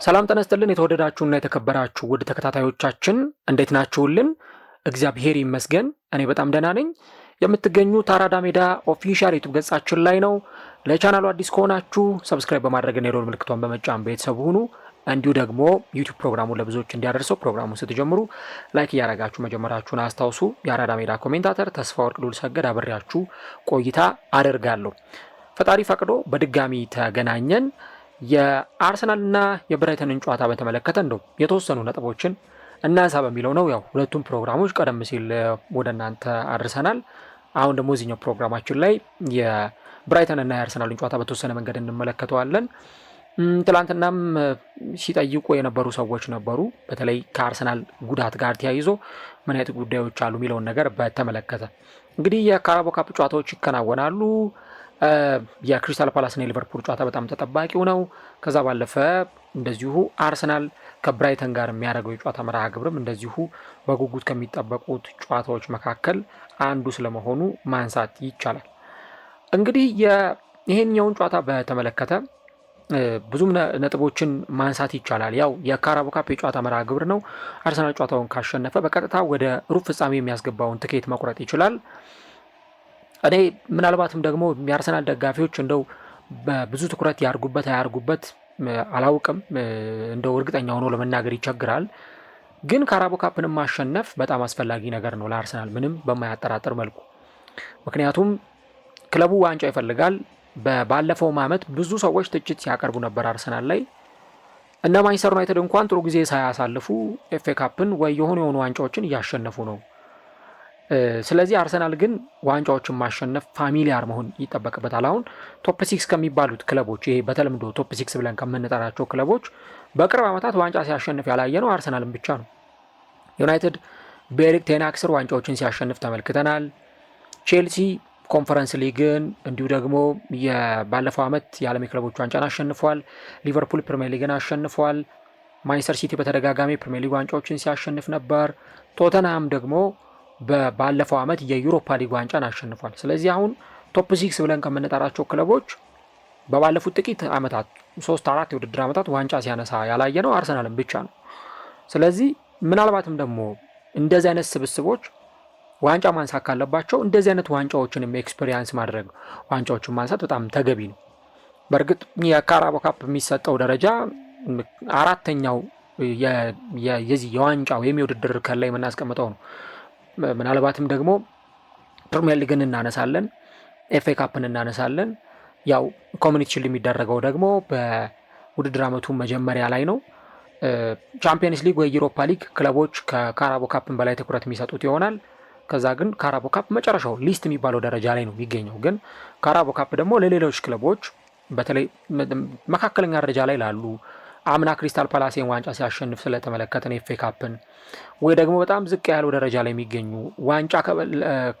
ሰላም ተነስተልን የተወደዳችሁና የተከበራችሁ ውድ ተከታታዮቻችን እንዴት ናችሁልን? እግዚአብሔር ይመስገን እኔ በጣም ደህና ነኝ። የምትገኙት አራዳ ሜዳ ኦፊሻል ዩቲዩብ ገጻችን ላይ ነው። ለቻናሉ አዲስ ከሆናችሁ ሰብስክራይብ በማድረግ የደወል ምልክቷን በመጫን ቤተሰብ ሁኑ። እንዲሁ ደግሞ ዩቲዩብ ፕሮግራሙን ለብዙዎች እንዲያደርሰው ፕሮግራሙን ስትጀምሩ ላይክ እያደረጋችሁ መጀመራችሁን አስታውሱ። የአራዳ ሜዳ ኮሜንታተር ተስፋ ወርቅ ሉል ሰገድ አብሬያችሁ ቆይታ አደርጋለሁ። ፈጣሪ ፈቅዶ በድጋሚ ተገናኘን። የአርሰናልና የብራይተንን ጨዋታ በተመለከተ እንደው የተወሰኑ ነጥቦችን እናንሳ በሚለው ነው። ያው ሁለቱም ፕሮግራሞች ቀደም ሲል ወደ እናንተ አድርሰናል። አሁን ደግሞ እዚህኛው ፕሮግራማችን ላይ የብራይተንና የአርሰናልን ጨዋታ በተወሰነ መንገድ እንመለከተዋለን። ትላንትናም ሲጠይቁ የነበሩ ሰዎች ነበሩ። በተለይ ከአርሰናል ጉዳት ጋር ተያይዞ ምን አይነት ጉዳዮች አሉ የሚለውን ነገር በተመለከተ እንግዲህ የካራባኦ ካፕ ጨዋታዎች ይከናወናሉ። የክሪስታል ፓላስና የሊቨርፑል ጨዋታ በጣም ተጠባቂው ነው። ከዛ ባለፈ እንደዚሁ አርሰናል ከብራይተን ጋር የሚያደርገው የጨዋታ መርሃ ግብርም እንደዚሁ በጉጉት ከሚጠበቁት ጨዋታዎች መካከል አንዱ ስለመሆኑ ማንሳት ይቻላል። እንግዲህ ይሄኛውን ጨዋታ በተመለከተ ብዙም ነጥቦችን ማንሳት ይቻላል። ያው የካራባኦ ካፕ የጨዋታ መርሃ ግብር ነው። አርሰናል ጨዋታውን ካሸነፈ በቀጥታ ወደ ሩብ ፍጻሜ የሚያስገባውን ትኬት መቁረጥ ይችላል። እኔ ምናልባትም ደግሞ የአርሰናል ደጋፊዎች እንደው በብዙ ትኩረት ያርጉበት አያርጉበት አላውቅም፣ እንደው እርግጠኛ ሆኖ ለመናገር ይቸግራል። ግን ካራባኦ ካፕን ማሸነፍ በጣም አስፈላጊ ነገር ነው ለአርሰናል ምንም በማያጠራጥር መልኩ። ምክንያቱም ክለቡ ዋንጫ ይፈልጋል። ባለፈው ዓመት ብዙ ሰዎች ትችት ሲያቀርቡ ነበር አርሰናል ላይ። እነ ማንቸስተር ዩናይትድ እንኳን ጥሩ ጊዜ ሳያሳልፉ ኤፍኤ ካፕን ወይ የሆኑ ዋንጫዎችን እያሸነፉ ነው። ስለዚህ አርሰናል ግን ዋንጫዎችን ማሸነፍ ፋሚሊያር መሆን ይጠበቅበታል። አሁን ቶፕ 6 ከሚባሉት ክለቦች ይሄ በተለምዶ ቶፕ 6 ብለን ከምንጠራቸው ክለቦች በቅርብ ዓመታት ዋንጫ ሲያሸንፍ ያላየ ነው አርሰናልን ብቻ ነው። ዩናይትድ በኤሪክ ቴን ሃግ ስር ዋንጫዎችን ሲያሸንፍ ተመልክተናል። ቼልሲ ኮንፈረንስ ሊግን እንዲሁ ደግሞ ባለፈው ዓመት የዓለም የክለቦች ዋንጫን አሸንፏል። ሊቨርፑል ፕሪሚየር ሊግን አሸንፏል። ማንቸስተር ሲቲ በተደጋጋሚ ፕሪሚየር ሊግ ዋንጫዎችን ሲያሸንፍ ነበር። ቶተንሃም ደግሞ ባለፈው ዓመት የዩሮፓ ሊግ ዋንጫን አሸንፏል። ስለዚህ አሁን ቶፕ 6 ብለን ከምንጠራቸው ክለቦች በባለፉት ጥቂት ዓመታት 3-4 የውድድር ዓመታት ዋንጫ ሲያነሳ ያላየ ነው አርሰናልን ብቻ ነው። ስለዚህ ምናልባትም ደግሞ እንደዚህ አይነት ስብስቦች ዋንጫ ማንሳት ካለባቸው እንደዚህ አይነት ዋንጫዎችንም ኤክስፔሪየንስ ማድረግ ዋንጫዎችን ማንሳት በጣም ተገቢ ነው። በእርግጥ የካራባኦ ካፕ የሚሰጠው ደረጃ አራተኛው የዚህ የዋንጫ ወይም የውድድር እርከን ላይ የምናስቀምጠው ነው። ምናልባትም ደግሞ ፕሪሚየር ሊግን እናነሳለን፣ ኤፍኤ ካፕን እናነሳለን። ያው ኮሚኒቲ ሺልድ የሚደረገው ደግሞ በውድድር ዓመቱ መጀመሪያ ላይ ነው። ቻምፒየንስ ሊግ ወይ ዩሮፓ ሊግ ክለቦች ከካራባኦ ካፕን በላይ ትኩረት የሚሰጡት ይሆናል። ከዛ ግን ካራባኦ ካፕ መጨረሻው ሊስት የሚባለው ደረጃ ላይ ነው የሚገኘው። ግን ካራባኦ ካፕ ደግሞ ለሌሎች ክለቦች በተለይ መካከለኛ ደረጃ ላይ ላሉ አምና ክሪስታል ፓላስን ዋንጫ ሲያሸንፍ ስለተመለከተን ኤፍኤ ካፕን ወይ ደግሞ በጣም ዝቅ ያለው ደረጃ ላይ የሚገኙ ዋንጫ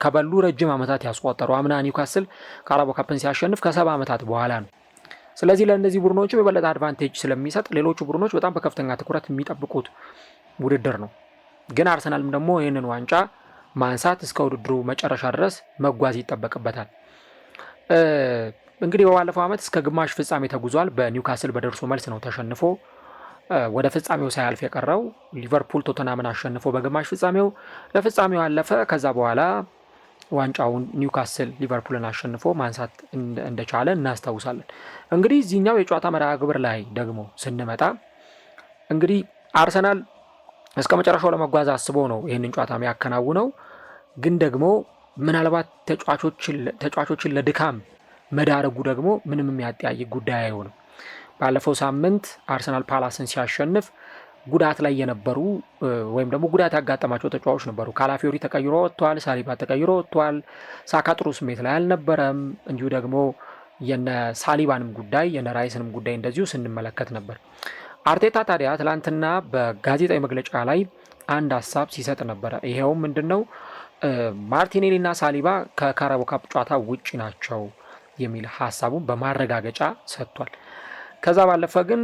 ከበሉ ረጅም ዓመታት ያስቆጠሩ አምና ኒውካስል ካራባኦ ካፕን ሲያሸንፍ ከ70 ዓመታት በኋላ ነው። ስለዚህ ለእነዚህ ቡድኖችም የበለጠ አድቫንቴጅ ስለሚሰጥ ሌሎቹ ቡድኖች በጣም በከፍተኛ ትኩረት የሚጠብቁት ውድድር ነው። ግን አርሰናልም ደግሞ ይህንን ዋንጫ ማንሳት እስከ ውድድሩ መጨረሻ ድረስ መጓዝ ይጠበቅበታል። እንግዲህ በባለፈው ዓመት እስከ ግማሽ ፍጻሜ ተጉዟል። በኒውካስል በደርሶ መልስ ነው ተሸንፎ ወደ ፍጻሜው ሳያልፍ የቀረው። ሊቨርፑል ቶተንሃምን አሸንፎ በግማሽ ፍጻሜው ለፍጻሜው አለፈ። ከዛ በኋላ ዋንጫውን ኒውካስል ሊቨርፑልን አሸንፎ ማንሳት እንደቻለ እናስታውሳለን። እንግዲህ እዚህኛው የጨዋታ መርሃ ግብር ላይ ደግሞ ስንመጣ እንግዲህ አርሰናል እስከ መጨረሻው ለመጓዝ አስቦ ነው ይህንን ጨዋታ የሚያከናውነው። ግን ደግሞ ምናልባት ተጫዋቾችን ለድካም መዳረጉ ደግሞ ምንም የሚያጠያይቅ ጉዳይ አይሆንም። ባለፈው ሳምንት አርሰናል ፓላስን ሲያሸንፍ ጉዳት ላይ የነበሩ ወይም ደግሞ ጉዳት ያጋጠማቸው ተጫዋቾች ነበሩ። ካላፊዮሪ ተቀይሮ ወጥቷል፣ ሳሊባ ተቀይሮ ወጥቷል፣ ሳካ ጥሩ ስሜት ላይ አልነበረም። እንዲሁ ደግሞ የነ ሳሊባንም ጉዳይ የነ ራይስንም ጉዳይ እንደዚሁ ስንመለከት ነበር። አርቴታ ታዲያ ትላንትና በጋዜጣዊ መግለጫ ላይ አንድ ሀሳብ ሲሰጥ ነበረ። ይሄውም ምንድነው? ማርቲኔሊ እና ሳሊባ ከካራባኦ ካፕ ጨዋታ ውጪ ናቸው የሚል ሀሳቡን በማረጋገጫ ሰጥቷል። ከዛ ባለፈ ግን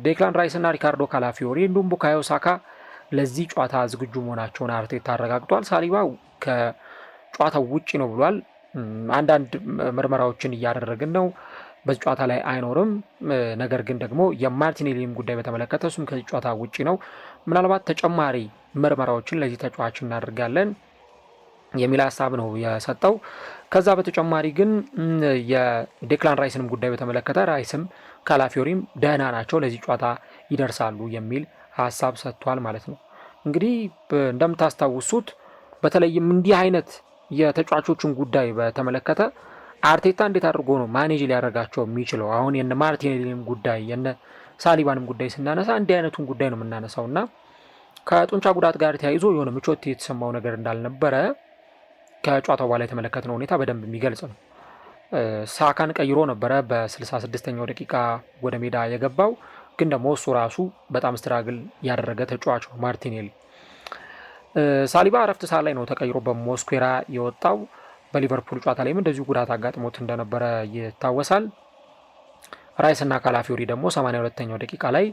ዴክላን ራይስ እና ሪካርዶ ካላፊዮሪ እንዲሁም ቡካዮ ሳካ ለዚህ ጨዋታ ዝግጁ መሆናቸውን አርቴታ አረጋግጧል። ሳሊባ ከጨዋታው ውጪ ነው ብሏል። አንዳንድ ምርመራዎችን እያደረግን ነው፣ በዚህ ጨዋታ ላይ አይኖርም። ነገር ግን ደግሞ የማርቲኔሊም ጉዳይ በተመለከተ እሱም ከዚህ ጨዋታ ውጪ ነው። ምናልባት ተጨማሪ ምርመራዎችን ለዚህ ተጫዋች እናደርጋለን የሚል ሀሳብ ነው የሰጠው። ከዛ በተጨማሪ ግን የዴክላን ራይስንም ጉዳይ በተመለከተ ራይስም ካላፊዮሪም ደህና ናቸው፣ ለዚህ ጨዋታ ይደርሳሉ የሚል ሀሳብ ሰጥቷል ማለት ነው። እንግዲህ እንደምታስታውሱት በተለይም እንዲህ አይነት የተጫዋቾችን ጉዳይ በተመለከተ አርቴታ እንዴት አድርጎ ነው ማኔጅ ሊያደርጋቸው የሚችለው? አሁን የነ ማርቲኔሊንም ጉዳይ የነ ሳሊባንም ጉዳይ ስናነሳ እንዲህ አይነቱን ጉዳይ ነው የምናነሳው እና ከጡንቻ ጉዳት ጋር ተያይዞ የሆነ ምቾት የተሰማው ነገር እንዳልነበረ ከጨዋታው በኋላ የተመለከትነው ሁኔታ በደንብ የሚገልጽ ነው። ሳካን ቀይሮ ነበረ በ66ኛው ደቂቃ ወደ ሜዳ የገባው፣ ግን ደግሞ እሱ ራሱ በጣም ስትራግል ያደረገ ተጫዋች ነው ማርቲኔሊ። ሳሊባ እረፍት ሰዓት ላይ ነው ተቀይሮ በሞስኩዌራ የወጣው። በሊቨርፑል ጨዋታ ላይም እንደዚሁ ጉዳት አጋጥሞት እንደነበረ ይታወሳል። ራይስ እና ካላፊዮሪ ደግሞ 82ኛው ደቂቃ ላይ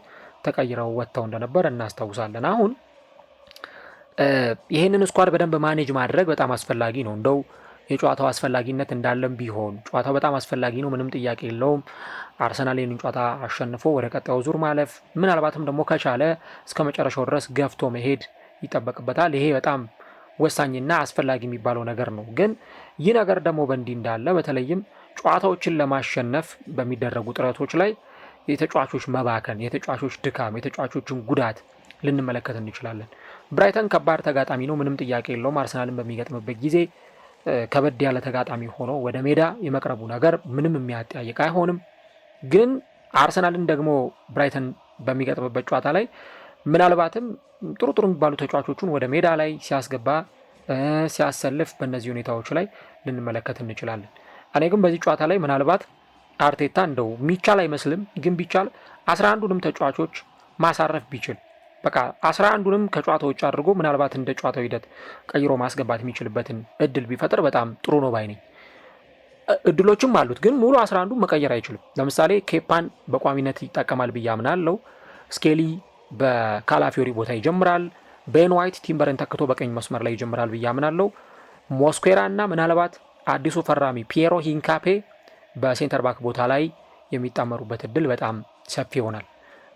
ተቀይረው ወጥተው እንደነበር እናስታውሳለን። አሁን ይህንን ስኳድ በደንብ ማኔጅ ማድረግ በጣም አስፈላጊ ነው። እንደው የጨዋታው አስፈላጊነት እንዳለም ቢሆን ጨዋታው በጣም አስፈላጊ ነው፣ ምንም ጥያቄ የለውም። አርሰናል ይህንን ጨዋታ አሸንፎ ወደ ቀጣዩ ዙር ማለፍ፣ ምናልባትም ደግሞ ከቻለ እስከ መጨረሻው ድረስ ገፍቶ መሄድ ይጠበቅበታል። ይሄ በጣም ወሳኝና አስፈላጊ የሚባለው ነገር ነው። ግን ይህ ነገር ደግሞ በእንዲህ እንዳለ በተለይም ጨዋታዎችን ለማሸነፍ በሚደረጉ ጥረቶች ላይ የተጫዋቾች መባከን፣ የተጫዋቾች ድካም፣ የተጫዋቾችን ጉዳት ልንመለከት እንችላለን። ብራይተን ከባድ ተጋጣሚ ነው፣ ምንም ጥያቄ የለውም። አርሰናልን በሚገጥምበት ጊዜ ከበድ ያለ ተጋጣሚ ሆኖ ወደ ሜዳ የመቅረቡ ነገር ምንም የሚያጠያይቅ አይሆንም። ግን አርሰናልን ደግሞ ብራይተን በሚገጥምበት ጨዋታ ላይ ምናልባትም ጥሩ የሚባሉ ተጫዋቾቹን ወደ ሜዳ ላይ ሲያስገባ ሲያሰልፍ በእነዚህ ሁኔታዎች ላይ ልንመለከት እንችላለን። እኔ ግን በዚህ ጨዋታ ላይ ምናልባት አርቴታ እንደው የሚቻል አይመስልም፣ ግን ቢቻል 11ዱንም ተጫዋቾች ማሳረፍ ቢችል በቃ 11ዱንም ከጨዋታ ውጭ አድርጎ ምናልባት እንደ ጨዋታው ሂደት ቀይሮ ማስገባት የሚችልበትን እድል ቢፈጥር በጣም ጥሩ ነው ባይ ነኝ። እድሎችም አሉት፣ ግን ሙሉ 11ዱን መቀየር አይችልም። ለምሳሌ ኬፓን በቋሚነት ይጠቀማል ብዬ አምናለሁ። ስኬሊ በካላፊዮሪ ቦታ ይጀምራል። ቤን ዋይት ቲምበርን ተክቶ በቀኝ መስመር ላይ ይጀምራል ብዬ አምናለሁ። ሞስኩዌራ እና ምናልባት አዲሱ ፈራሚ ፒየሮ ሂንካፔ በሴንተር ባክ ቦታ ላይ የሚጣመሩበት እድል በጣም ሰፊ ይሆናል።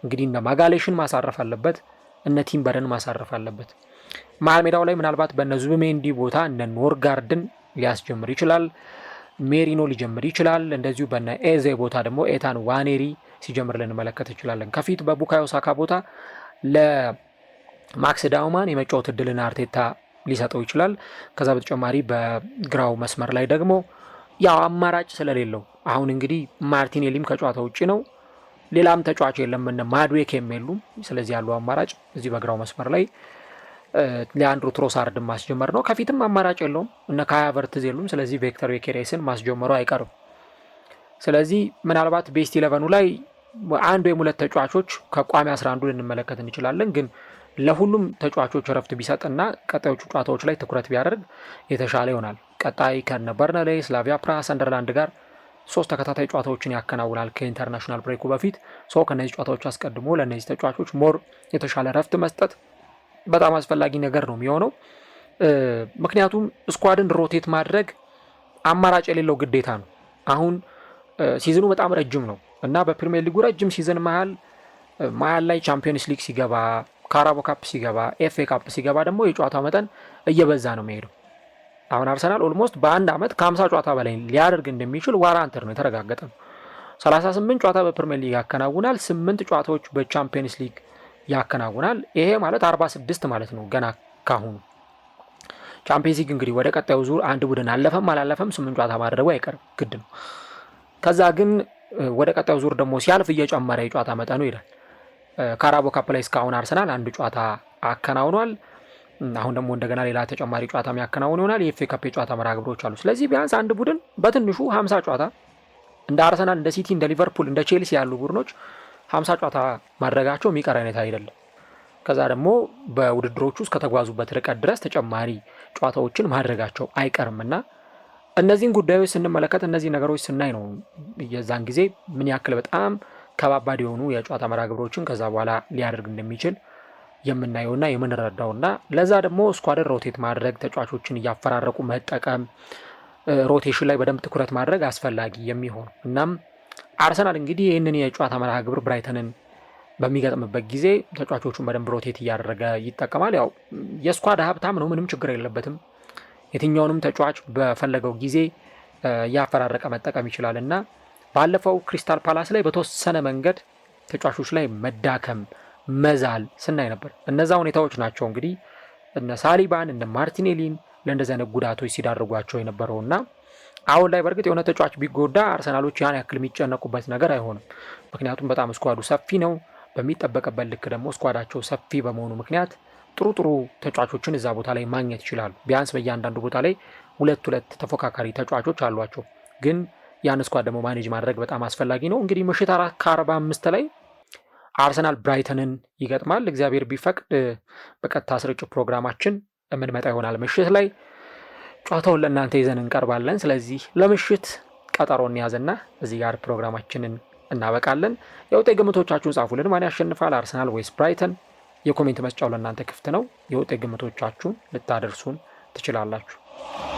እንግዲህ እነ ማጋሌሽን ማሳረፍ አለበት፣ እነ ቲምበርን ማሳረፍ አለበት። መሀል ሜዳው ላይ ምናልባት በእነ ዙቢሜንዲ ቦታ እነ ኖርጋርድን ሊያስጀምር ይችላል። ሜሪኖ ሊጀምር ይችላል። እንደዚሁ በእነ ኤዜ ቦታ ደግሞ ኤታን ዋኔሪ ሲጀምር ልንመለከት እንችላለን። ከፊት በቡካዮ ሳካ ቦታ ለማክስ ዳውማን የመጫወት እድልን አርቴታ ሊሰጠው ይችላል። ከዛ በተጨማሪ በግራው መስመር ላይ ደግሞ ያው አማራጭ ስለሌለው አሁን እንግዲህ ማርቲኔሊም ከጨዋታ ውጭ ነው፣ ሌላም ተጫዋች የለም፣ እነ ማድዌኬም የሉም። ስለዚህ ያለው አማራጭ እዚህ በግራው መስመር ላይ ሊያንድሮ ትሮሳርድን ማስጀመር ነው። ከፊትም አማራጭ የለውም፣ እነ ካይ ሃቨርትዝ የሉም። ስለዚህ ቪክተር ዮኬሬስን ማስጀመሩ አይቀርም። ስለዚህ ምናልባት ቤስት 11ኑ ላይ አንድ ወይም ሁለት ተጫዋቾች ከቋሚ 11 ልንመለከት እንችላለን። ግን ለሁሉም ተጫዋቾች እረፍት ቢሰጥና ቀጣዮቹ ጨዋታዎች ላይ ትኩረት ቢያደርግ የተሻለ ይሆናል። ቀጣይ ከነ በርንሌይ፣ ስላቪያ ፕራሃ፣ ሰንደርላንድ ጋር 3 ተከታታይ ጨዋታዎችን ያከናውናል ከኢንተርናሽናል ብሬኩ በፊት። ከነዚህ ጨዋታዎች አስቀድሞ ለእነዚህ ተጫዋቾች ሞር የተሻለ እረፍት መስጠት በጣም አስፈላጊ ነገር ነው የሚሆነው። ምክንያቱም ስኳድን ሮቴት ማድረግ አማራጭ የሌለው ግዴታ ነው። አሁን ሲዝኑ በጣም ረጅም ነው እና በፕሪሚየር ሊጉ ረጅም ሲዝን መሀል ላይ ቻምፒዮንስ ሊግ ሲገባ፣ ካራቦ ካፕ ሲገባ፣ ኤፍኤ ካፕ ሲገባ ደግሞ የጨዋታ መጠን እየበዛ ነው የሚሄደው። አሁን አርሰናል ኦልሞስት በአንድ ዓመት ከ50 ጨዋታ በላይ ሊያደርግ እንደሚችል ዋራንተር ነው፣ የተረጋገጠ ነው። 38 ጨዋታ በፕሪሚየር ሊግ ያከናውናል፣ 8 ጨዋታዎች በቻምፒዮንስ ሊግ ያከናውናል። ይሄ ማለት 46 ማለት ነው ገና ካሁኑ። ቻምፒዮንስ ሊግ እንግዲህ ወደ ቀጣዩ ዙር አንድ ቡድን አለፈም አላለፈም 8 ጨዋታ ማድረጉ አይቀርም፣ ግድ ነው። ከዛ ግን ወደ ቀጣዩ ዙር ደግሞ ሲያልፍ እየጨመረ የጨዋታ መጠኑ ይላል። ካራቦ ካፕ ላይ እስካሁን አርሰናል አንድ ጨዋታ አከናውኗል። አሁን ደግሞ እንደገና ሌላ ተጨማሪ ጨዋታ የሚያከናውን ይሆናል። የኤፍኤ ካፕ የጨዋታ መርሃ ግብሮች አሉ። ስለዚህ ቢያንስ አንድ ቡድን በትንሹ 50 ጨዋታ እንደ አርሰናል፣ እንደ ሲቲ፣ እንደ ሊቨርፑል፣ እንደ ቼልሲ ያሉ ቡድኖች 50 ጨዋታ ማድረጋቸው የሚቀር አይነት አይደለም። ከዛ ደግሞ በውድድሮቹ ውስጥ ከተጓዙበት ርቀት ድረስ ተጨማሪ ጨዋታዎችን ማድረጋቸው አይቀርምና እነዚህን ጉዳዮች ስንመለከት እነዚህ ነገሮች ስናይ ነው የዛን ጊዜ ምን ያክል በጣም ከባባድ የሆኑ የጨዋታ መርሃ ግብሮችን ከዛ በኋላ ሊያደርግ እንደሚችል የምናየውና የምንረዳውና ለዛ ደግሞ ስኳድን ሮቴት ማድረግ፣ ተጫዋቾችን እያፈራረቁ መጠቀም፣ ሮቴሽን ላይ በደንብ ትኩረት ማድረግ አስፈላጊ የሚሆነው። እናም አርሰናል እንግዲህ ይህንን የጨዋታ መርሃ ግብር ብራይተንን በሚገጥምበት ጊዜ ተጫዋቾቹን በደንብ ሮቴት እያደረገ ይጠቀማል። ያው የስኳድ ሀብታም ነው፣ ምንም ችግር የለበትም። የትኛውንም ተጫዋች በፈለገው ጊዜ እያፈራረቀ መጠቀም ይችላል እና ባለፈው ክሪስታል ፓላስ ላይ በተወሰነ መንገድ ተጫዋቾች ላይ መዳከም መዛል ስናይ ነበር። እነዛ ሁኔታዎች ናቸው እንግዲህ እነ ሳሊባን እነ ማርቲኔሊን ለእንደዚህ አይነት ጉዳቶች ሲዳርጓቸው የነበረውና አሁን ላይ በእርግጥ የሆነ ተጫዋች ቢጎዳ አርሰናሎች ያን ያክል የሚጨነቁበት ነገር አይሆንም። ምክንያቱም በጣም ስኳዱ ሰፊ ነው። በሚጠበቅበት ልክ ደግሞ ስኳዳቸው ሰፊ በመሆኑ ምክንያት ጥሩ ተጫዋቾችን እዛ ቦታ ላይ ማግኘት ይችላሉ። ቢያንስ በእያንዳንዱ ቦታ ላይ ሁለት ተፎካካሪ ተጫዋቾች አሏቸው። ግን ያን ስኳድ ደግሞ ማኔጅ ማድረግ በጣም አስፈላጊ ነው። እንግዲህ ምሽት 4:45 ላይ አርሰናል ብራይተንን ይገጥማል። እግዚአብሔር ቢፈቅድ በቀጥታ ስርጭት ፕሮግራማችን የምንመጣ ይሆናል። ምሽት ላይ ጨዋታውን ለእናንተ ይዘን እንቀርባለን። ስለዚህ ለምሽት ቀጠሮ እንያዝና እዚህ ጋር ፕሮግራማችንን እናበቃለን። የውጤት ግምቶቻችሁን ጻፉልን። ማን ያሸንፋል አርሰናል ወይስ ብራይተን? የኮሜንት መስጫው ለእናንተ ክፍት ነው። የውጤት ግምቶቻችሁን ልታደርሱን ትችላላችሁ።